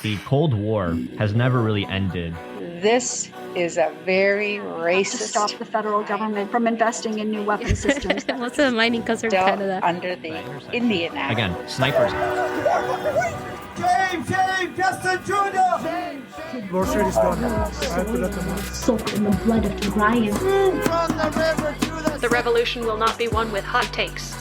The Cold War has never really ended. This is a very racist. To stop the federal government from investing in new weapon systems. Most of the mining comes from Canada. Under the Indian Act. Again, snipers. James Justin Jr. Groceries gone. I have to let them know. Soaked in the blood of the Ryan. From the river to The revolution will not be won with hot takes.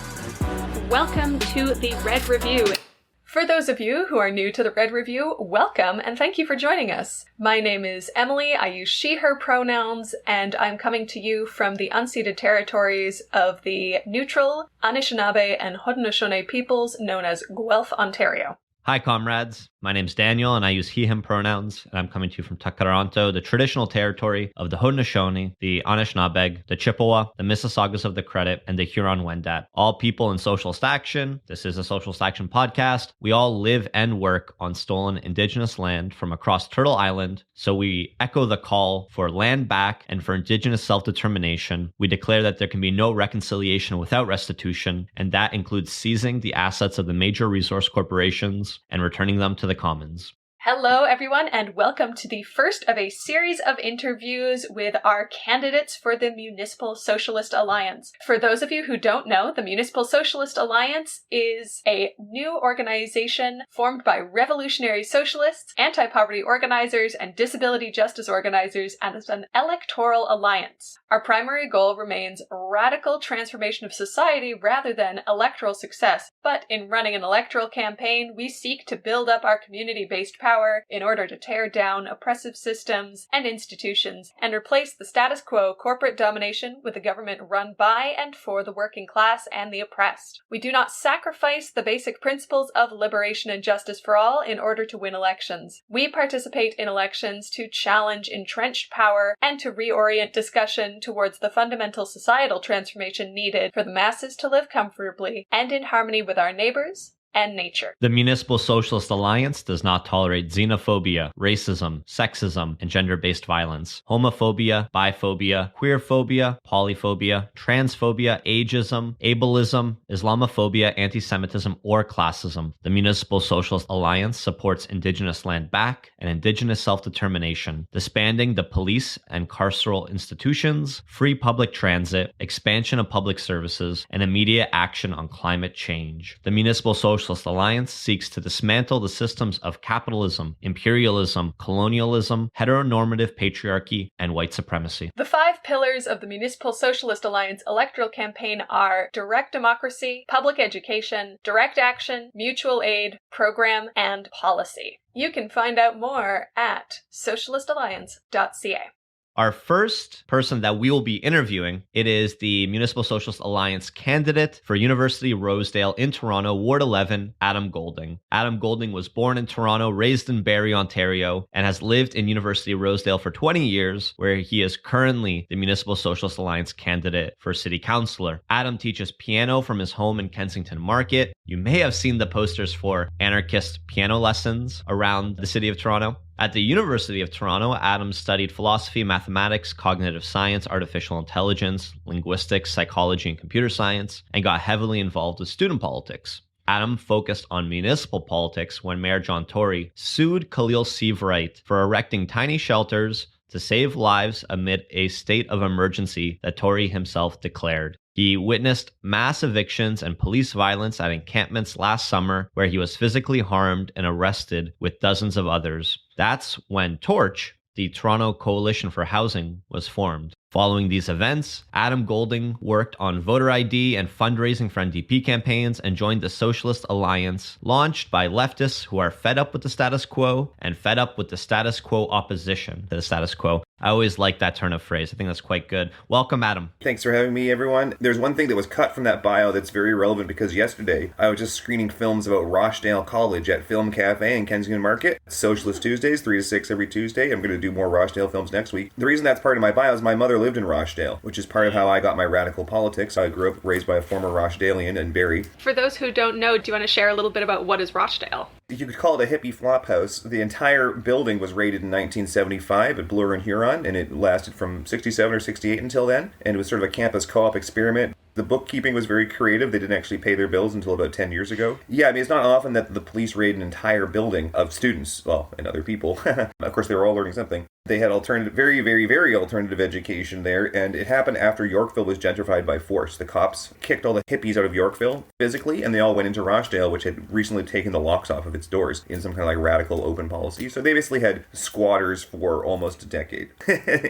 Welcome to the Red Review. For those of you who are new to the Red Review, welcome and thank you for joining us. My name is Emily, I use she, her pronouns, and I'm coming to you from the unceded territories of the neutral Anishinaabe and Haudenosaunee peoples known as Guelph, Ontario. Hi, comrades. My name's Daniel, and I use he, him pronouns, and I'm coming to you from Takaranto, the traditional territory of the Haudenosaunee, the Anishinaabe, the Chippewa, the Mississaugas of the Credit, and the Huron-Wendat. All people in Socialist Action. This is a Socialist Action podcast. We all live and work on stolen Indigenous land from across Turtle Island, so we echo the call for land back and for Indigenous self-determination. We declare that there can be no reconciliation without restitution, and that includes seizing the assets of the major resource corporations and returning them to the commons. Hello, everyone, and welcome to the first of a series of interviews with our candidates for the Municipal Socialist Alliance. For those of you who don't know, the Municipal Socialist Alliance is a new organization formed by revolutionary socialists, anti-poverty organizers, and disability justice organizers, and is an electoral alliance. Our primary goal remains radical transformation of society rather than electoral success, but in running an electoral campaign, we seek to build up our community-based power in order to tear down oppressive systems and institutions and replace the status quo corporate domination with a government run by and for the working class and the oppressed. We do not sacrifice the basic principles of liberation and justice for all in order to win elections. We participate in elections to challenge entrenched power and to reorient discussion towards the fundamental societal transformation needed for the masses to live comfortably and in harmony with our neighbors and nature. The Municipal Socialist Alliance does not tolerate xenophobia, racism, sexism, and gender-based violence, homophobia, biphobia, queerphobia, polyphobia, transphobia, ageism, ableism, Islamophobia, anti-Semitism, or classism. The Municipal Socialist Alliance supports Indigenous land back and Indigenous self-determination, disbanding the police and carceral institutions, free public transit, expansion of public services, and immediate action on climate change. The Municipal Socialist Alliance seeks to dismantle the systems of capitalism, imperialism, colonialism, heteronormative patriarchy, and white supremacy. The 5 pillars of the Municipal Socialist Alliance electoral campaign are direct democracy, public education, direct action, mutual aid, program, and policy. You can find out more at socialistalliance.ca. Our first person that we will be interviewing, it is the Municipal Socialist Alliance candidate for University Rosedale in Toronto, Ward 11, Adam Golding. Adam Golding was born in Toronto, raised in Barrie, Ontario, and has lived in University Rosedale for 20 years, where he is currently the Municipal Socialist Alliance candidate for City Councillor. Adam teaches piano from his home in Kensington Market. You may have seen the posters for anarchist piano lessons around the city of Toronto. At the University of Toronto, Adam studied philosophy, mathematics, cognitive science, artificial intelligence, linguistics, psychology, and computer science, and got heavily involved with student politics. Adam focused on municipal politics when Mayor John Tory sued Khalil Seabright for erecting tiny shelters to save lives amid a state of emergency that Tory himself declared. He witnessed mass evictions and police violence at encampments last summer, where he was physically harmed and arrested with dozens of others. That's when Torch, the Toronto Coalition for Housing, was formed. Following these events, Adam Golding worked on voter ID and fundraising for NDP campaigns and joined the Socialist Alliance, launched by leftists who are fed up with the status quo and fed up with the status quo opposition to the status quo. I always like that turn of phrase. I think that's quite good. Welcome, Adam. Thanks for having me, everyone. There's one thing that was cut from that bio that's very relevant because yesterday I was just screening films about Rochdale College at Film Cafe in Kensington Market. Socialist Tuesdays, 3 to 6 every Tuesday. I'm going to do more Rochdale films next week. The reason that's part of my bio is my mother lived in Rochdale, which is part of how I got my radical politics. I grew up raised by a former Rochdalian in Barrie. For those who don't know, do you want to share a little bit about what is Rochdale? You could call it a hippie flop house. The entire building was raided in 1975 at Bloor and Huron, and it lasted from 67 or 68 until then, and it was sort of a campus co-op experiment. The bookkeeping was very creative. They didn't actually pay their bills until about 10 years ago. Yeah, I mean, it's not often that the police raid an entire building of students, well, and other people. Of course, they were all learning something. They had alternative, very, very, very alternative education there, and it happened after Yorkville was gentrified by force. The cops kicked all the hippies out of Yorkville physically, and they all went into Rochdale, which had recently taken the locks off of its doors in some kind of like radical open policy. So they basically had squatters for almost a decade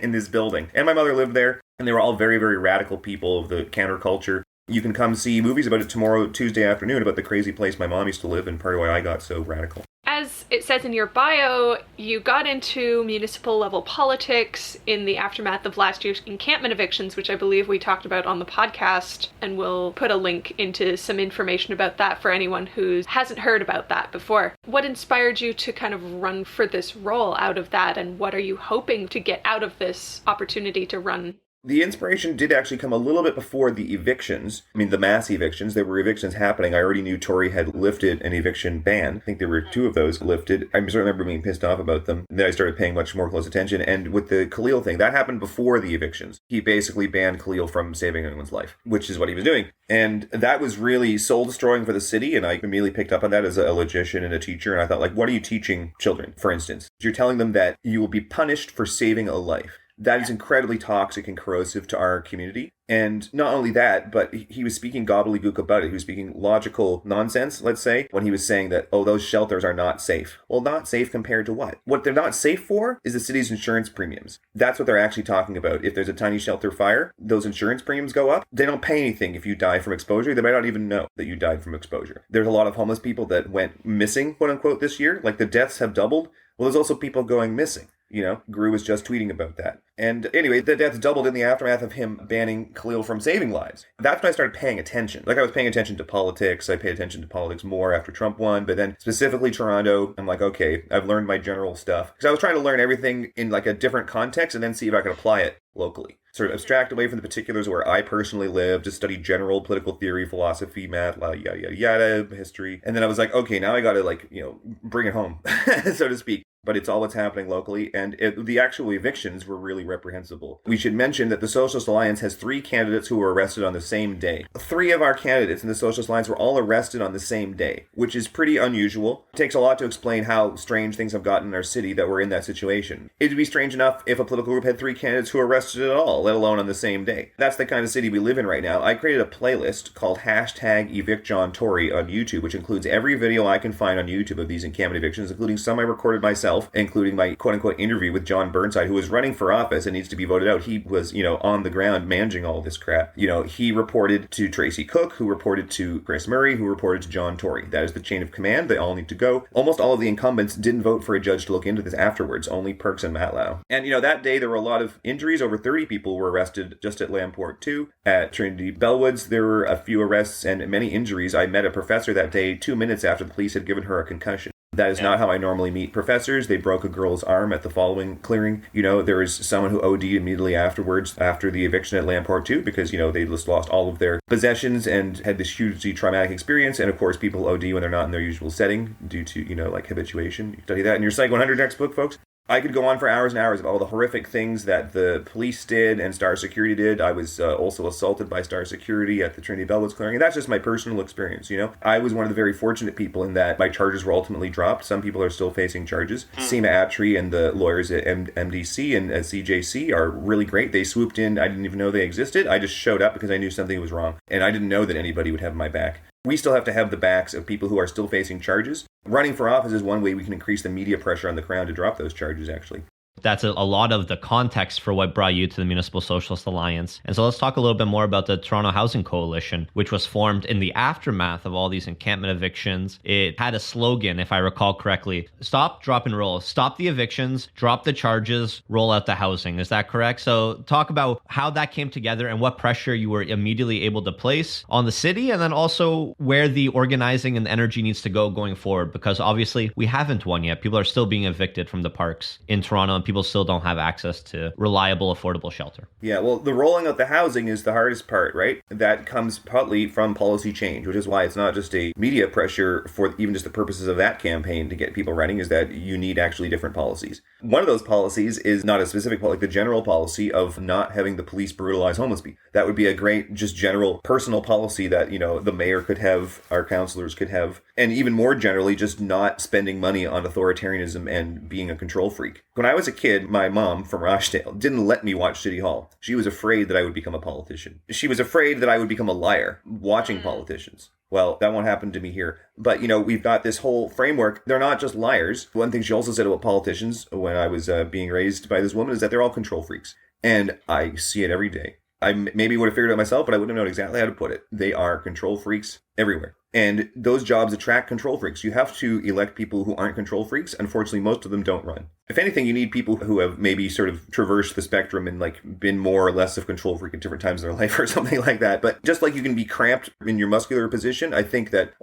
in this building. And my mother lived there, and they were all very, very radical people of the counterculture. You can come see movies about it tomorrow, Tuesday afternoon, about the crazy place my mom used to live and part of why I got so radical. As it says in your bio, you got into municipal level politics in the aftermath of last year's encampment evictions, which I believe we talked about on the podcast, and we'll put a link into some information about that for anyone who hasn't heard about that before. What inspired you to kind of run for this role out of that, and what are you hoping to get out of this opportunity to run? The inspiration did actually come a little bit before the evictions. I mean, the mass evictions. There were evictions happening. I already knew Tory had lifted an eviction ban. I think there were 2 of those lifted. I just remember being pissed off about them. And then I started paying much more close attention. And with the Khalil thing, that happened before the evictions. He basically banned Khalil from saving anyone's life, which is what he was doing. And that was really soul-destroying for the city. And I immediately picked up on that as a logician and a teacher. And I thought, like, what are you teaching children, for instance? You're telling them that you will be punished for saving a life. That is incredibly toxic and corrosive to our community. And not only that, but he was speaking gobbledygook about it. He was speaking logical nonsense, let's say, when he was saying that, oh, those shelters are not safe. Well, not safe compared to what? What they're not safe for is the city's insurance premiums. That's what they're actually talking about. If there's a tiny shelter fire, those insurance premiums go up. They don't pay anything if you die from exposure. They might not even know that you died from exposure. There's a lot of homeless people that went missing, quote unquote, this year. Like the deaths have doubled. Well, there's also people going missing. You know, Gru was just tweeting about that. And anyway, the deaths doubled in the aftermath of him banning Khalil from saving lives. That's when I started paying attention. Like I was paying attention to politics. I paid attention to politics more after Trump won. But then specifically Toronto, I'm like, okay, I've learned my general stuff. Because I was trying to learn everything in like a different context and then see if I could apply it locally. Sort of abstract away from the particulars where I personally live, just study general political theory, philosophy, math, yada, yada, yada, history. And then I was like, okay, now I got to like, you know, bring it home, so to speak. But it's all what's happening locally, and the actual evictions were really reprehensible. We should mention that the Socialist Alliance has 3 candidates who were arrested on the same day. 3 of our candidates in the Socialist Alliance were all arrested on the same day, which is pretty unusual. It takes a lot to explain how strange things have gotten in our city that we're in that situation. It'd be strange enough if a political group had 3 candidates who were arrested at all, let alone on the same day. That's the kind of city we live in right now. I created a playlist called #EvictJohnTory on YouTube, which includes every video I can find on YouTube of these encampment evictions, including some I recorded myself, including my quote-unquote interview with John Burnside, who was running for office and needs to be voted out. He was, you know, on the ground managing all this crap. You know, he reported to Tracy Cook, who reported to Chris Murray, who reported to John Tory. That is the chain of command. They all need to go. Almost all of the incumbents didn't vote for a judge to look into this afterwards, only Perks and Matlow. And, you know, that day there were a lot of injuries. Over 30 people were arrested just at Lamport 2. At Trinity Bellwoods, there were a few arrests and many injuries. I met a professor that day 2 minutes after the police had given her a concussion. That is not how I normally meet professors. They broke a girl's arm at the following clearing. You know, there was someone who OD'd immediately afterwards, after the eviction at Lamport 2, because, you know, they just lost all of their possessions and had this hugely traumatic experience. And of course, people OD when they're not in their usual setting due to, you know, like habituation. You study that in your Psych 100 textbook, folks. I could go on for hours and hours of all the horrific things that the police did and Star Security did. I was also assaulted by Star Security at the Trinity Bellwoods clearing. And that's just my personal experience, you know. I was one of the very fortunate people in that my charges were ultimately dropped. Some people are still facing charges. Seema Atri and the lawyers at MDC and at CJC are really great. They swooped in. I didn't even know they existed. I just showed up because I knew something was wrong. And I didn't know that anybody would have my back. We still have to have the backs of people who are still facing charges. Running for office is one way we can increase the media pressure on the Crown to drop those charges, actually. That's a lot of the context for what brought you to the Municipal Socialist Alliance. And so let's talk a little bit more about the Toronto Housing Coalition, which was formed in the aftermath of all these encampment evictions. It had a slogan, if I recall correctly: stop, drop, and roll. Stop the evictions, drop the charges, roll out the housing. Is that correct? So talk about how that came together and what pressure you were immediately able to place on the city, and then also where the organizing and energy needs to go going forward, because obviously we haven't won yet. People are still being evicted from the parks in Toronto, and people still don't have access to reliable, affordable shelter. Yeah, well, the rolling out the housing is the hardest part, right? That comes partly from policy change, which is why it's not just a media pressure for even just the purposes of that campaign to get people running, is that you need actually different policies. One of those policies is not a specific, like the general policy of not having the police brutalize homeless people. That would be a great, just general personal policy that, the mayor could have, our councillors could have, and even more generally, just not spending money on authoritarianism and being a control freak. When I was a kid, my mom from Rochdale didn't let me watch City Hall. She was afraid that I would become a politician. She was afraid that I would become a liar watching politicians. Well, that won't happen to me here. But, we've got this whole framework. They're not just liars. One thing she also said about politicians when I was being raised by this woman is that they're all control freaks. And I see it every day. I maybe would have figured it out myself, but I wouldn't have known exactly how to put it. They are control freaks everywhere. And those jobs attract control freaks. You have to elect people who aren't control freaks. Unfortunately, most of them don't run. If anything, you need people who have maybe sort of traversed the spectrum and been more or less of control freak at different times in their life or something like that. But just like you can be cramped in your muscular position, I think that,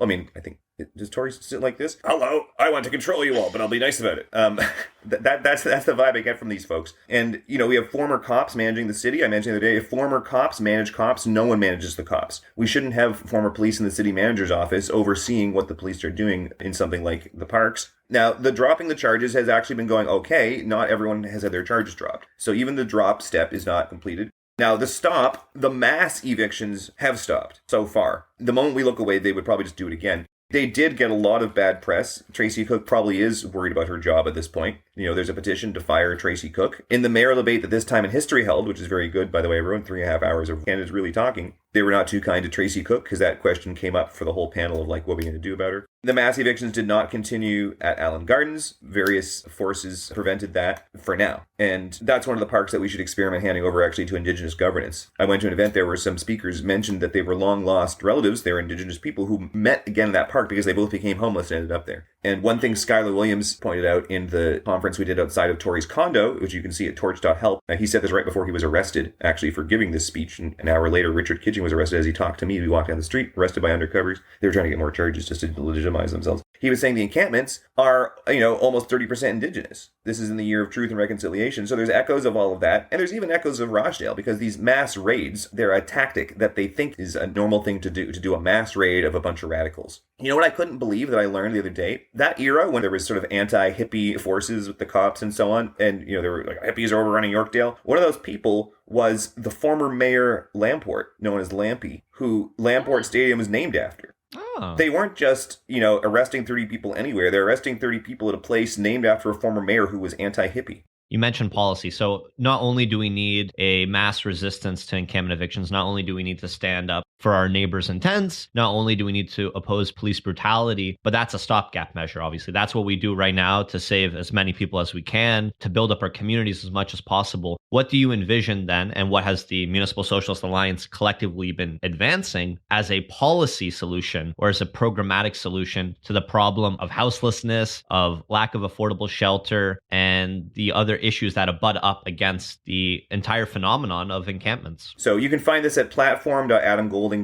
does Tori sit like this? Hello, I want to control you all, but I'll be nice about it. That's the vibe I get from these folks. And, we have former cops managing the city. I mentioned the other day, if former cops manage cops, no one manages the cops. We shouldn't have former police in the city manager's office overseeing what the police are doing in something like the parks. Now, the dropping the charges has actually been going okay. Not everyone has had their charges dropped. So even the drop step is not completed. Now, the mass evictions have stopped so far. The moment we look away, they would probably just do it again. They did get a lot of bad press. Tracy Cook probably is worried about her job at this point. There's a petition to fire Tracy Cook. In the mayoral debate that This Time in History held, which is very good, by the way, everyone, 3.5 hours of candidates really talking, they were not too kind to Tracy Cook because that question came up for the whole panel of what are we going to do about her? The mass evictions did not continue at Allen Gardens. Various forces prevented that for now. And that's one of the parks that we should experiment handing over actually to Indigenous governance. I went to an event there where some speakers mentioned that they were long lost relatives. They were Indigenous people who met again in that park because they both became homeless and ended up there. And one thing Skylar Williams pointed out in the conference we did outside of Tori's condo, which you can see at torch.help, he said this right before he was arrested, actually, for giving this speech. And an hour later, Richard Kitchen was arrested as he talked to me. We walked down the street, arrested by undercovers. They were trying to get more charges just to legitimize themselves. He was saying the encampments are, almost 30% Indigenous. This is in the year of truth and reconciliation. So there's echoes of all of that. And there's even echoes of Rochdale, because these mass raids, they're a tactic that they think is a normal thing to do a mass raid of a bunch of radicals. You know what I couldn't believe that I learned the other day? That era when there was sort of anti-hippie forces with the cops and so on, and, there were hippies are overrunning Yorkdale. One of those people was the former mayor Lamport, known as Lampy, who Lamport Stadium is named after. Oh. They weren't just, arresting 30 people anywhere. They're arresting 30 people at a place named after a former mayor who was anti-hippie. You mentioned policy. So not only do we need a mass resistance to encampment evictions, not only do we need to stand up for our neighbors in tents, not only do we need to oppose police brutality, but that's a stopgap measure, obviously. That's what we do right now to save as many people as we can, to build up our communities as much as possible. What do you envision then, and what has the Municipal Socialist Alliance collectively been advancing as a policy solution or as a programmatic solution to the problem of houselessness, of lack of affordable shelter, and the other issues that abut up against the entire phenomenon of encampments? So you can find this at platform.adamgolding.ca.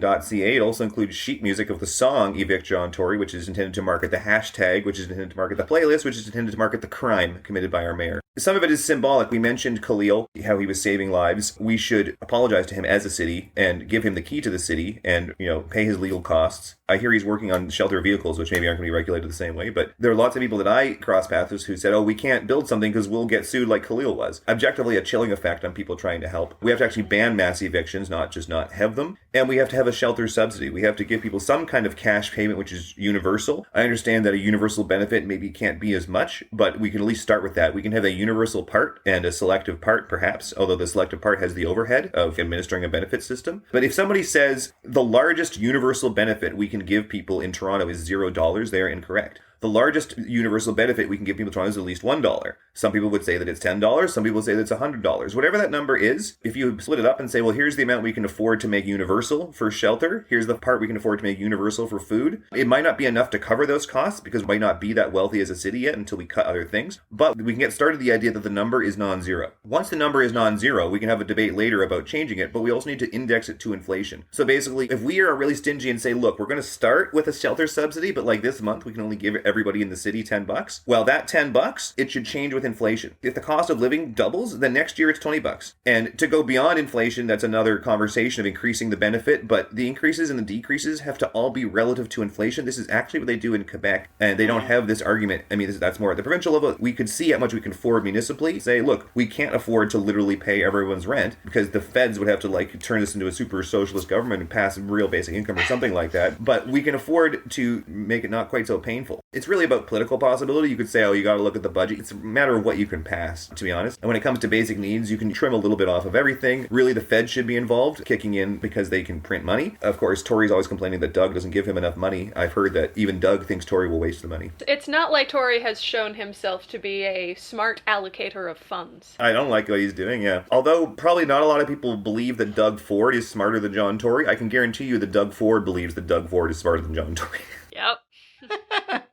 It also includes sheet music of the song Evict John Tory, which is intended to market the hashtag, which is intended to market the playlist, which is intended to market the crime committed by our mayor. Some of it is symbolic. We mentioned Khalil, how he was saving lives. We should apologize to him as a city and give him the key to the city and, pay his legal costs. I hear he's working on shelter vehicles, which maybe aren't going to be regulated the same way, but there are lots of people that I cross paths with who said, we can't build something because we'll get sued like Khalil was. Objectively, a chilling effect on people trying to help. We have to actually ban mass evictions, not just not have them. And we have to have a shelter subsidy. We have to give people some kind of cash payment, which is universal. I understand that a universal benefit maybe can't be as much, but we can at least start with that. We can have a universal part and a selective part, perhaps, although the selective part has the overhead of administering a benefit system. But if somebody says the largest universal benefit we can give people in Toronto is $0, they are incorrect. The largest universal benefit we can give people in Toronto is at least $1. Some people would say that it's $10. Some people say that it's $100. Whatever that number is, if you split it up and say, well, here's the amount we can afford to make universal for shelter, here's the part we can afford to make universal for food, it might not be enough to cover those costs because we might not be that wealthy as a city yet until we cut other things. But we can get started the idea that the number is non-zero. Once the number is non-zero, we can have a debate later about changing it, but we also need to index it to inflation. So basically, if we are really stingy and say, look, we're going to start with a shelter subsidy, but like this month, we can only give everybody in the city $10. Well, that $10, it should change with inflation. If the cost of living doubles, then next year it's $20. And to go beyond inflation, that's another conversation of increasing the benefit, but the increases and the decreases have to all be relative to inflation. This is actually what they do in Quebec, and they don't have this argument. I mean, that's more at the provincial level. We could see how much we can afford municipally. Say, look, we can't afford to literally pay everyone's rent because the feds would have to like turn this into a super socialist government and pass real basic income or something like that. But we can afford to make it not quite so painful. It's really about political possibility. You could say, oh, you got to look at the budget. It's a matter of what you can pass, to be honest. And when it comes to basic needs, you can trim a little bit off of everything. Really, the Fed should be involved, kicking in because they can print money. Of course, Tory's always complaining that Doug doesn't give him enough money. I've heard that even Doug thinks Tory will waste the money. It's not like Tory has shown himself to be a smart allocator of funds. I don't like what he's doing, yeah. Although probably not a lot of people believe that Doug Ford is smarter than John Tory. I can guarantee you that Doug Ford believes that Doug Ford is smarter than John Tory. Yep.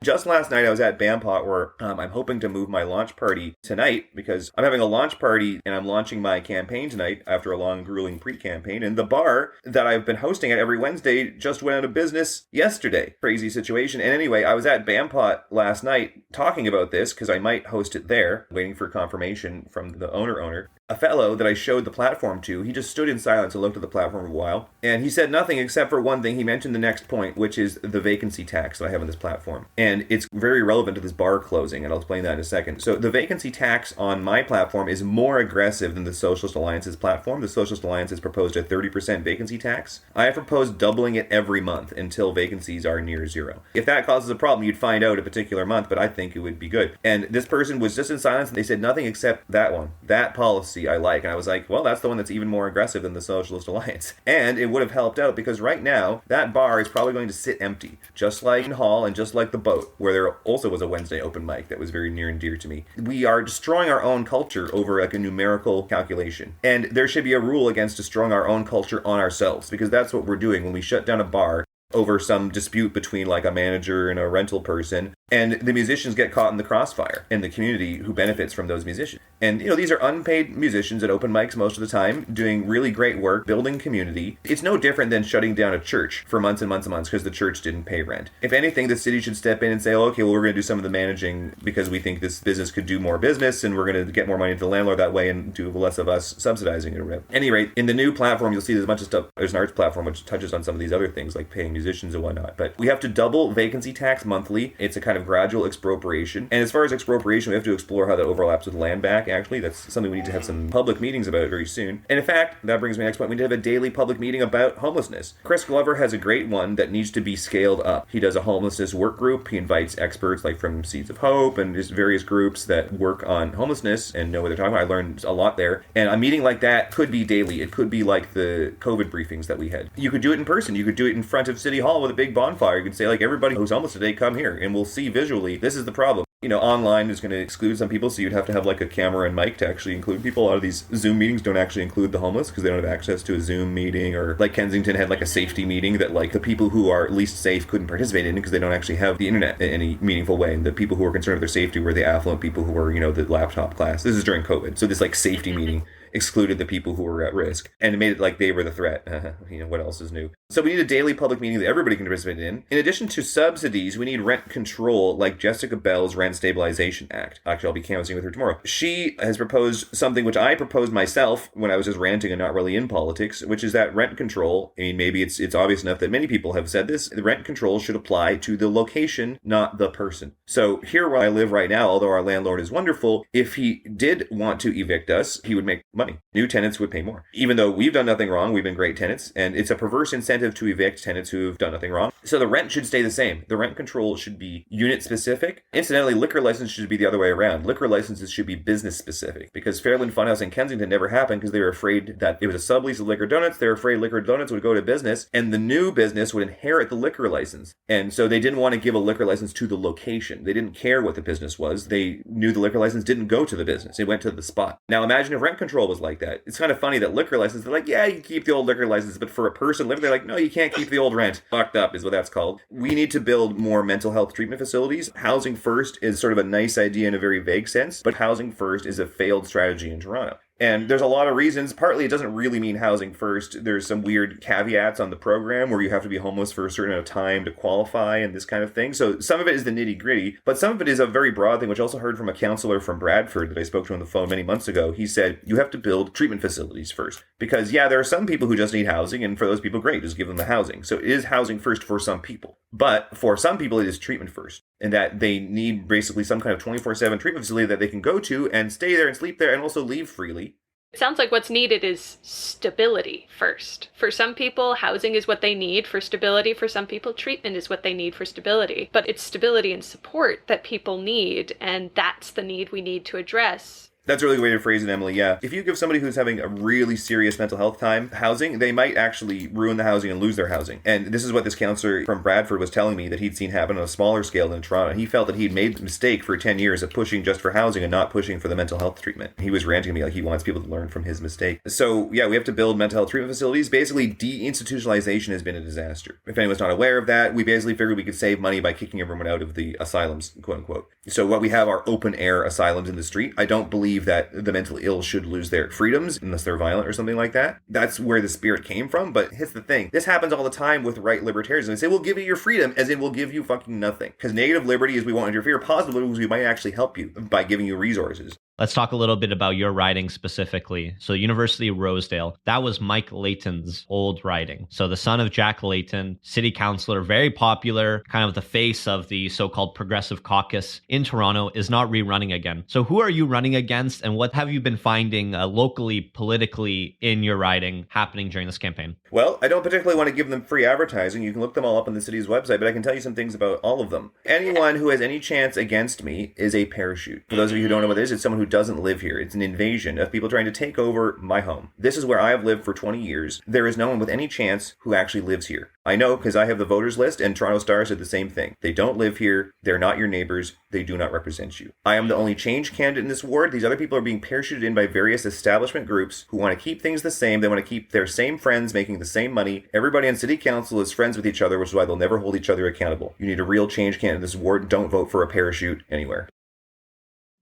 Just last night I was at Bampot where I'm hoping to move my launch party tonight because I'm having a launch party and I'm launching my campaign tonight after a long grueling pre-campaign, and the bar that I've been hosting at every Wednesday just went out of business yesterday. Crazy situation. And anyway, I was at Bampot last night talking about this because I might host it there, waiting for confirmation from the owner. A fellow that I showed the platform to, he just stood in silence and looked at the platform for a while, and he said nothing except for one thing. He mentioned the next point, which is the vacancy tax that I have on this platform. And it's very relevant to this bar closing, and I'll explain that in a second. So the vacancy tax on my platform is more aggressive than the Socialist Alliance's platform. The Socialist Alliance has proposed a 30% vacancy tax. I have proposed doubling it every month until vacancies are near zero. If that causes a problem, you'd find out a particular month, but I think it would be good. And this person was just in silence. They said nothing except that one, that policy I like. And I was like, well, that's the one that's even more aggressive than the Socialist Alliance. And it would have helped out because right now, that bar is probably going to sit empty, just like in Hall and just like the Boat, where there also was a Wednesday open mic that was very near and dear to me. We are destroying our own culture over like a numerical calculation. And there should be a rule against destroying our own culture on ourselves, because that's what we're doing when we shut down a bar over some dispute between like a manager and a rental person, and the musicians get caught in the crossfire, and the community who benefits from those musicians. And, you know, these are unpaid musicians at open mics most of the time, doing really great work, building community. It's no different than shutting down a church for months and months and months because the church didn't pay rent. If anything, the city should step in and say, oh, okay, well, we're going to do some of the managing because we think this business could do more business, and we're going to get more money to the landlord that way and do less of us subsidizing it. At any rate, in the new platform, you'll see there's a bunch of stuff. There's an arts platform which touches on some of these other things like paying musicians and whatnot. But we have to double vacancy tax monthly. It's a kind of gradual expropriation. And as far as expropriation, we have to explore how that overlaps with land back, actually. That's something we need to have some public meetings about very soon. And in fact, that brings me to the next point. We need to have a daily public meeting about homelessness. Chris Glover has a great one that needs to be scaled up. He does a homelessness work group. He invites experts like from Seeds of Hope and just various groups that work on homelessness and know what they're talking about. I learned a lot there. And a meeting like that could be daily. It could be like the COVID briefings that we had. You could do it in person. You could do it in front of City Hall with a big bonfire. You could say, like, everybody who's homeless today, come here, and we'll see visually, this is the problem. You know, online is going to exclude some people, so you'd have to have like a camera and mic to actually include people. A lot of these Zoom meetings don't actually include the homeless because they don't have access to a Zoom meeting, or like Kensington had like a safety meeting that like the people who are least safe couldn't participate in because they don't actually have the internet in any meaningful way. And the people who were concerned with their safety were the affluent people who were, you know, the laptop class. This is during COVID. So this like safety meeting excluded the people who were at risk, and it made it like they were the threat. You know, what else is new? So we need a daily public meeting that everybody can participate in. In addition to subsidies, we need rent control, like Jessica Bell's Rent Stabilization Act. Actually, I'll be canvassing with her tomorrow. She has proposed something which I proposed myself when I was just ranting and not really in politics, which is that rent control, I mean, maybe it's obvious enough that many people have said this, the rent control should apply to the location, not the person. So here where I live right now, although our landlord is wonderful, if he did want to evict us, he would make money. New tenants would pay more. Even though we've done nothing wrong, we've been great tenants, and it's a perverse incentive to evict tenants who have done nothing wrong. So the rent should stay the same. The rent control should be unit specific. Incidentally, liquor license should be the other way around. Liquor licenses should be business specific, because Fairland Funhouse in Kensington never happened because they were afraid that it was a sublease of Liquor Donuts. They were afraid Liquor Donuts would go to business and the new business would inherit the liquor license. And so they didn't want to give a liquor license to the location. They didn't care what the business was. They knew the liquor license didn't go to the business. It went to the spot. Now imagine if rent control was like that. It's kind of funny that liquor license, they're like, yeah, you can keep the old liquor license, but for a person living there, like, no, you can't keep the old rent. Fucked up is what that's called. We need to build more mental health treatment facilities. Housing first is sort of a nice idea in a very vague sense, but housing first is a failed strategy in Toronto. And there's a lot of reasons. Partly, it doesn't really mean housing first. There's some weird caveats on the program where you have to be homeless for a certain amount of time to qualify and this kind of thing. So some of it is the nitty gritty, but some of it is a very broad thing, which I also heard from a counselor from Bradford that I spoke to on the phone many months ago. He said, you have to build treatment facilities first. Because, yeah, there are some people who just need housing, and for those people, great, just give them the housing. So it is housing first for some people. But for some people, it is treatment first. And that they need basically some kind of 24/7 treatment facility that they can go to and stay there and sleep there and also leave freely. It sounds like what's needed is stability first. For some people, housing is what they need for stability. For some people, treatment is what they need for stability. But it's stability and support that people need, and that's the need we need to address. That's a really good way to phrase it, Emily, yeah. If you give somebody who's having a really serious mental health time housing, they might actually ruin the housing and lose their housing. And this is what this counselor from Bradford was telling me that he'd seen happen on a smaller scale in Toronto. He felt that he'd made the mistake for 10 years of pushing just for housing and not pushing for the mental health treatment. He was ranting to me like he wants people to learn from his mistake. So, yeah, we have to build mental health treatment facilities. Basically, deinstitutionalization has been a disaster. If anyone's not aware of that, we basically figured we could save money by kicking everyone out of the asylums, quote unquote. So what we have are open air asylums in the street. I don't believe that the mentally ill should lose their freedoms unless they're violent or something like that. That's where the spirit came from. But here's the thing. This happens all the time with right libertarians. They say, we'll give you your freedom, as in we'll give you fucking nothing. Because negative liberty is we won't interfere. Positive liberty is we might actually help you by giving you resources. Let's talk a little bit about your riding specifically. So University of Rosedale, that was Mike Layton's old riding. So the son of Jack Layton, city councillor, very popular, kind of the face of the so-called Progressive Caucus in Toronto, is not rerunning again. So who are you running against, and what have you been finding locally, politically in your riding happening during this campaign? Well, I don't particularly want to give them free advertising. You can look them all up on the city's website, but I can tell you some things about all of them. Anyone who has any chance against me is a parachute. For those of you who don't know what it is, it's someone who doesn't live here. It's an invasion of people trying to take over my home. This is where I have lived for 20 years. There is no one with any chance who actually lives here. I know because I have the voters list, and Toronto Star said the same thing. They don't live here. They're not your neighbors. They do not represent you. I am the only change candidate in this ward. These other people are being parachuted in by various establishment groups who want to keep things the same. They want to keep their same friends making the same money. Everybody on city council is friends with each other, which is why they'll never hold each other accountable. You need a real change candidate in this ward. Don't vote for a parachute anywhere.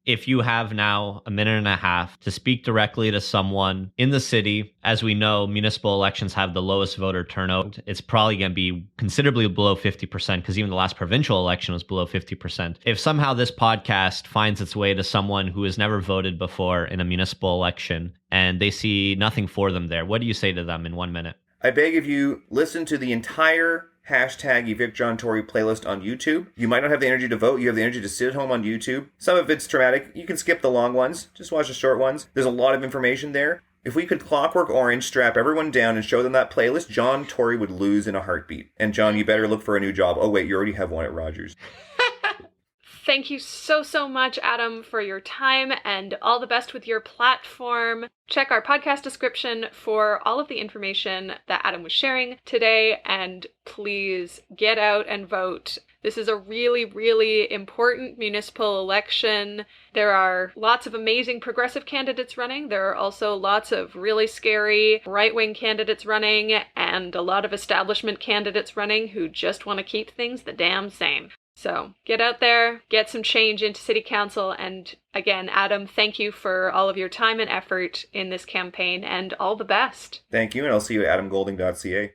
If you have now a minute and a half to speak directly to someone in the city, as we know, municipal elections have the lowest voter turnout. It's probably going to be considerably below 50% because even the last provincial election was below 50%. If somehow this podcast finds its way to someone who has never voted before in a municipal election and they see nothing for them there, what do you say to them in 1 minute? I beg of you, listen to the entire hashtag Evict John Tory playlist on YouTube. You might not have the energy to vote. You have the energy to sit at home on YouTube. Some of it's traumatic. You can skip the long ones. Just watch the short ones. There's a lot of information there. If we could Clockwork Orange strap everyone down and show them that playlist, John Tory would lose in a heartbeat. And John, you better look for a new job. Oh wait, you already have one at Rogers. Thank you so much, Adam, for your time, and all the best with your platform. Check our podcast description for all of the information that Adam was sharing today, and please get out and vote. This is a really, really important municipal election. There are lots of amazing progressive candidates running. There are also lots of really scary right-wing candidates running, and a lot of establishment candidates running who just want to keep things the damn same. So get out there, get some change into City Council, and again, Adam, thank you for all of your time and effort in this campaign, and all the best. Thank you, and I'll see you at adamgolding.ca.